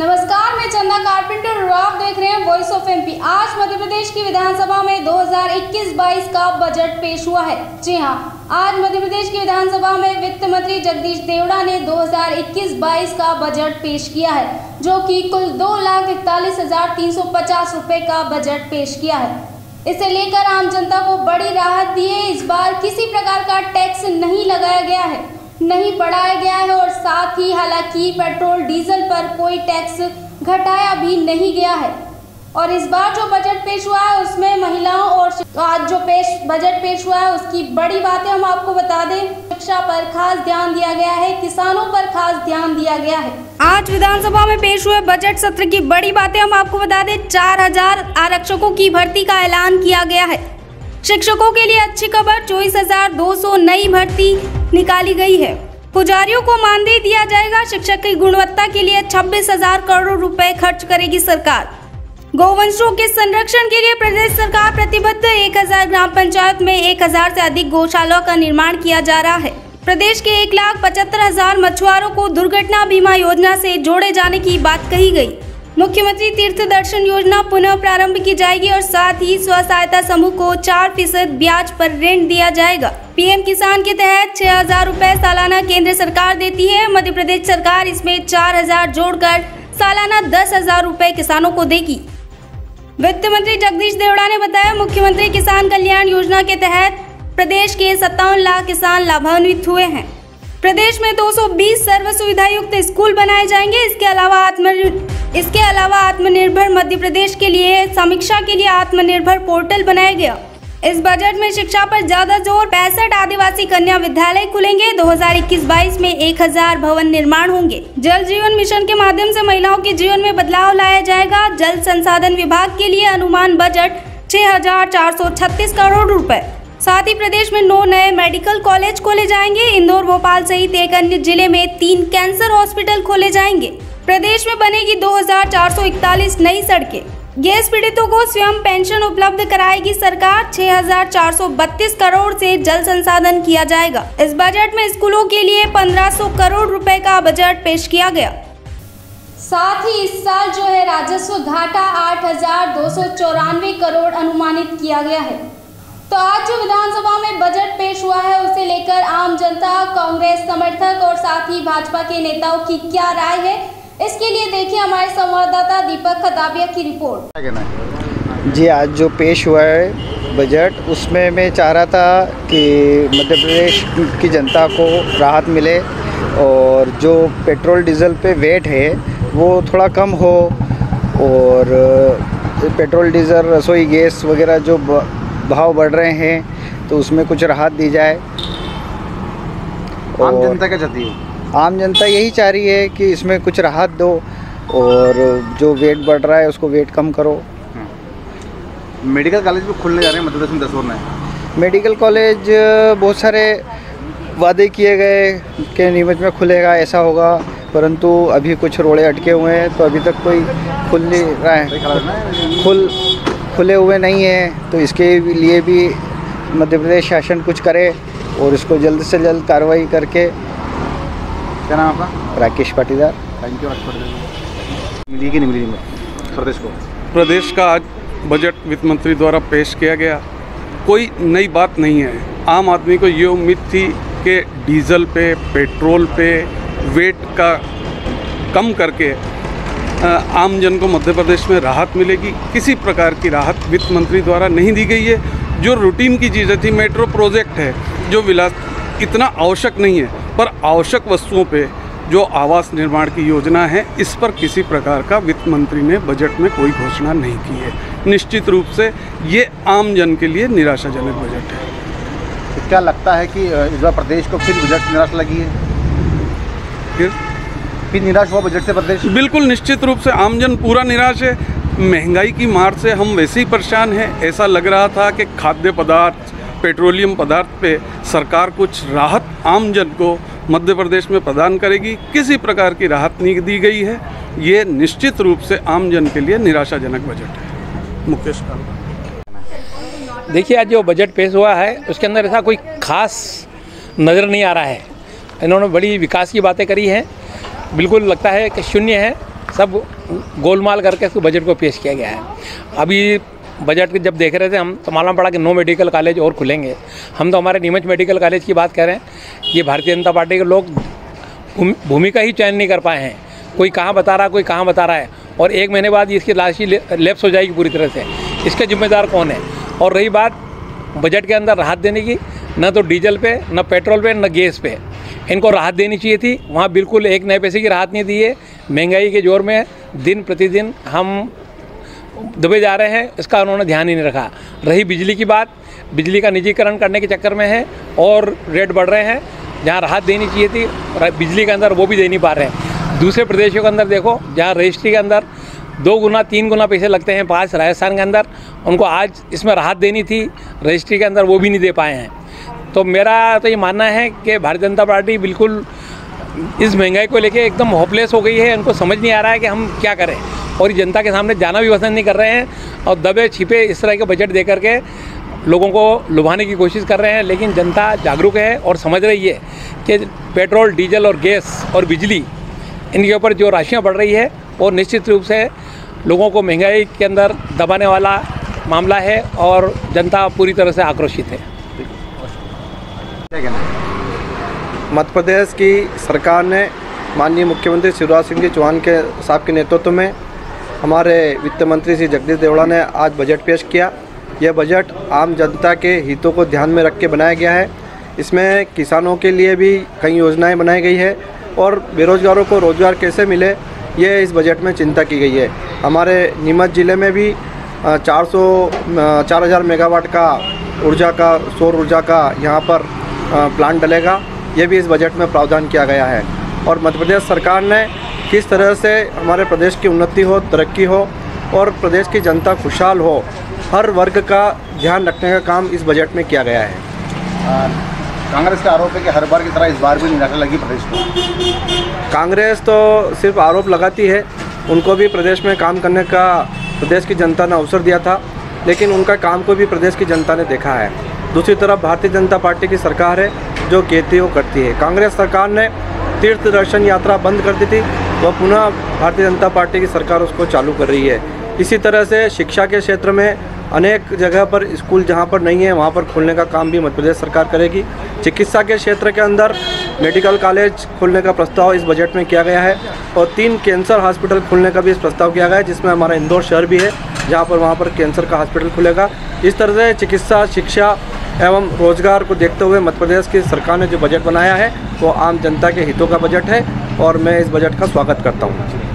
नमस्कार, मैं चंदा कारपेंटर और आप देख रहे हैं वॉइस ऑफ एमपी। आज मध्य प्रदेश की विधानसभा में 2021-22 का बजट पेश हुआ है। जी हां, आज मध्य प्रदेश की विधानसभा में वित्त मंत्री जगदीश देवड़ा ने 2021-22 का बजट पेश किया है, जो कि कुल 2,41,350 रुपए का बजट पेश किया है। इसे लेकर आम जनता को बड़ी राहत दी है। इस बार किसी प्रकार का टैक्स नहीं लगाया गया है, नहीं बढ़ाया गया है और साथ ही हालांकि पेट्रोल डीजल पर कोई टैक्स घटाया भी नहीं गया है। और इस बार जो बजट पेश हुआ है उसमें महिलाओं और आज जो बजट पेश हुआ है उसकी बड़ी बातें हम आपको बता दें। शिक्षा पर खास ध्यान दिया गया है, किसानों पर खास ध्यान दिया गया है। आज विधानसभा में पेश हुए बजट सत्र की बड़ी बातें हम आपको बता दें। 4,000 आरक्षकों की भर्ती का ऐलान किया गया है। शिक्षकों के लिए अच्छी खबर, 24,200 नई भर्ती निकाली गई है। पुजारियों को मानदेय दिया जाएगा। शिक्षक की गुणवत्ता के लिए 26,000 करोड़ रुपए खर्च करेगी सरकार। गौवंशों के संरक्षण के लिए प्रदेश सरकार प्रतिबद्ध। 1,000 ग्राम पंचायत में 1,000 से अधिक गौशालाओं का निर्माण किया जा रहा है। प्रदेश के 1,75,000 मछुआरों को दुर्घटना बीमा योजना से जोड़े जाने की बात कही गई। मुख्यमंत्री तीर्थ दर्शन योजना पुनः प्रारंभ की जाएगी और साथ ही स्व सहायता समूह को 4% ब्याज पर ऋण दिया जाएगा। पीएम किसान के तहत 6,000 रुपए सालाना केंद्र सरकार देती है। मध्य प्रदेश सरकार इसमें 4,000 जोड़कर सालाना 10,000 रुपए किसानों को देगी। वित्त मंत्री जगदीश देवड़ा ने बताया, मुख्यमंत्री किसान कल्याण योजना के तहत प्रदेश के 57 लाख किसान लाभान्वित हुए हैं। प्रदेश में 220 सर्व सुविधा युक्त स्कूल बनाए जाएंगे। इसके अलावा आत्मनिर्भर मध्य प्रदेश के लिए समीक्षा के लिए आत्मनिर्भर पोर्टल बनाया गया। इस बजट में शिक्षा पर ज्यादा जोर, 65 आदिवासी कन्या विद्यालय खुलेंगे। 2021-22 में 1,000 भवन निर्माण होंगे। जल जीवन मिशन के माध्यम से महिलाओं के जीवन में बदलाव लाया जाएगा। जल संसाधन विभाग के लिए अनुमान बजट 6,436 करोड़ रुपए। साथ ही प्रदेश में 9 नए मेडिकल कॉलेज खोले जाएंगे। इंदौर, भोपाल सहित एक अन्य जिले में 3 कैंसर हॉस्पिटल खोले जाएंगे। प्रदेश में बनेगी 2,441 नई सड़कें। गैस पीड़ितों को स्वयं पेंशन उपलब्ध कराएगी सरकार। 6,432 करोड़ से जल संसाधन किया जाएगा। इस बजट में स्कूलों के लिए 1,500 करोड़ रुपए का बजट पेश किया गया। साथ ही इस साल जो है राजस्व घाटा 8,294 करोड़ अनुमानित किया गया है। तो आज जो विधानसभा में बजट पेश हुआ है उसे लेकर आम जनता, कांग्रेस समर्थक और साथ ही भाजपा के नेताओं की क्या राय है, इसके लिए देखिए हमारे संवाददाता दीपक खताबिया की रिपोर्ट। जी, आज जो पेश हुआ है बजट, उसमें मैं चाह रहा था कि मध्य प्रदेश की जनता को राहत मिले और जो पेट्रोल डीजल पे वेट है वो थोड़ा कम हो और पेट्रोल डीजल रसोई गैस वगैरह जो भाव बढ़ रहे हैं तो उसमें कुछ राहत दी जाए। आम जनता क्या चाहती है? आम जनता यही चाह रही है कि इसमें कुछ राहत दो और जो वेट बढ़ रहा है उसको वेट कम करो। मेडिकल कॉलेज भी खुलने जा रहे हैं मध्य प्रदेश में 10 और नए मेडिकल कॉलेज। बहुत सारे वादे किए गए कि नियमित में खुलेगा, ऐसा होगा, परंतु अभी कुछ रोड़े अटके हुए हैं तो अभी तक कोई खुल नहीं रहा है, खुले हुए नहीं हैं। तो इसके लिए भी मध्य प्रदेश शासन कुछ करे और इसको जल्द से जल्द कार्रवाई करके। क्या नाम आपका? राकेश पाटीदार। Thank you. मिली कि नहीं मिली प्रदेश को? प्रदेश का आज बजट वित्त मंत्री द्वारा पेश किया गया, कोई नई बात नहीं है। आम आदमी को ये उम्मीद थी कि डीजल पे, पेट्रोल पे वेट का कम करके आम जन को मध्य प्रदेश में राहत मिलेगी। किसी प्रकार की राहत वित्त मंत्री द्वारा नहीं दी गई है। जो रूटीन की चीज़ें थी, मेट्रो प्रोजेक्ट है जो विलास इतना आवश्यक नहीं है, पर आवश्यक वस्तुओं पे जो आवास निर्माण की योजना है, इस पर किसी प्रकार का वित्त मंत्री ने बजट में कोई घोषणा नहीं की है। निश्चित रूप से ये आम जन के लिए निराशाजनक बजट है। तो क्या लगता है कि इस बार प्रदेश को फिर बजट निराश लगी है? फिर निराश हुआ बजट से प्रदेश? बिल्कुल, निश्चित रूप से आमजन पूरा निराश है। महंगाई की मार से हम वैसे ही परेशान हैं। ऐसा लग रहा था कि खाद्य पदार्थ, पेट्रोलियम पदार्थ पे सरकार कुछ राहत आमजन को मध्य प्रदेश में प्रदान करेगी। किसी प्रकार की राहत नहीं दी गई है। ये निश्चित रूप से आमजन के लिए निराशाजनक बजट है। मुकेश काल। देखिए, आज जो बजट पेश हुआ है उसके अंदर ऐसा कोई खास नज़र नहीं आ रहा है। इन्होंने बड़ी विकास की बातें करी हैं, बिल्कुल लगता है कि शून्य है सब गोलमाल करके इसको बजट को पेश किया गया है। अभी बजट जब देख रहे थे हम तो मालूम पड़ा कि 9 मेडिकल कॉलेज और खुलेंगे। हम तो हमारे नीमच मेडिकल कॉलेज की बात कर रहे हैं। ये भारतीय जनता पार्टी के लोग भूमिका ही चयन नहीं कर पाए हैं, कोई कहाँ बता रहा है, कोई कहाँ बता रहा है, और 1 महीने बाद इसकी लाश ही लैप्स हो जाएगी पूरी तरह से। इसके जिम्मेदार कौन है? और रही बात बजट के अंदर राहत देने की, न तो डीजल पे, न पेट्रोल पे, न गैस पे इनको राहत देनी चाहिए थी। वहाँ बिल्कुल 1 नए पैसे की राहत नहीं दी है। महंगाई के जोर में दिन प्रतिदिन हम दबे जा रहे हैं, इसका उन्होंने ध्यान ही नहीं रखा। रही बिजली की बात, बिजली का निजीकरण करने के चक्कर में है और रेट बढ़ रहे हैं। जहाँ राहत देनी चाहिए थी बिजली के अंदर, वो भी दे नहीं पा रहे हैं। दूसरे प्रदेशों के अंदर देखो, जहाँ रजिस्ट्री के अंदर 2 गुना 3 गुना पैसे लगते हैं, 5 राजस्थान के अंदर, उनको आज इसमें राहत देनी थी रजिस्ट्री के अंदर, वो भी नहीं दे पाए हैं। तो मेरा तो ये मानना है कि भारतीय जनता पार्टी बिल्कुल इस महंगाई को लेके एकदम होपलेस हो गई है। उनको समझ नहीं आ रहा है कि हम क्या करें, और जनता के सामने जाना भी पसंद नहीं कर रहे हैं और दबे छिपे इस तरह के बजट दे करके लोगों को लुभाने की कोशिश कर रहे हैं। लेकिन जनता जागरूक है और समझ रही है कि पेट्रोल, डीजल और गैस और बिजली, इनके ऊपर जो राशियाँ बढ़ रही है और निश्चित रूप से लोगों को महंगाई के अंदर दबाने वाला मामला है और जनता पूरी तरह से आक्रोशित है। मध्य प्रदेश की सरकार ने माननीय मुख्यमंत्री शिवराज सिंह चौहान के साहब के नेतृत्व में हमारे वित्त मंत्री श्री जगदीश देवड़ा ने आज बजट पेश किया। यह बजट आम जनता के हितों को ध्यान में रख के बनाया गया है। इसमें किसानों के लिए भी कई योजनाएं बनाई गई है और बेरोजगारों को रोजगार कैसे मिले, ये इस बजट में चिंता की गई है। हमारे नीमच ज़िले में भी 4,000 मेगावाट का सौर ऊर्जा का यहाँ पर प्लांट डलेगा। ये भी इस बजट में प्रावधान किया गया है। और मध्य प्रदेश सरकार ने किस तरह से हमारे प्रदेश की उन्नति हो, तरक्की हो और प्रदेश की जनता खुशहाल हो, हर वर्ग का ध्यान रखने का काम इस बजट में किया गया है। कांग्रेस का आरोप है कि हर बार की तरह इस बार भी नहीं लगी प्रदेश को। कांग्रेस तो सिर्फ आरोप लगाती है, उनको भी प्रदेश में काम करने का प्रदेश की जनता ने अवसर दिया था, लेकिन उनका काम को भी प्रदेश की जनता ने देखा है। दूसरी तरफ भारतीय जनता पार्टी की सरकार है जो कहती है वो करती है। कांग्रेस सरकार ने तीर्थ दर्शन यात्रा बंद कर दी थी, वह पुनः भारतीय जनता पार्टी की सरकार उसको चालू कर रही है। इसी तरह से शिक्षा के क्षेत्र में अनेक जगह पर स्कूल जहां पर नहीं है वहां पर खोलने का काम भी मध्य प्रदेश सरकार करेगी। चिकित्सा के क्षेत्र के अंदर मेडिकल कॉलेज खोलने का प्रस्ताव इस बजट में किया गया है और 3 कैंसर हॉस्पिटल खोलने का भी इस प्रस्ताव किया गया है, जिसमें हमारा इंदौर शहर भी है जहाँ पर वहाँ पर कैंसर का हॉस्पिटल खुलेगा। इस तरह से चिकित्सा, शिक्षा एवं रोजगार को देखते हुए मध्य प्रदेश की सरकार ने जो बजट बनाया है वो आम जनता के हितों का बजट है और मैं इस बजट का स्वागत करता हूँ।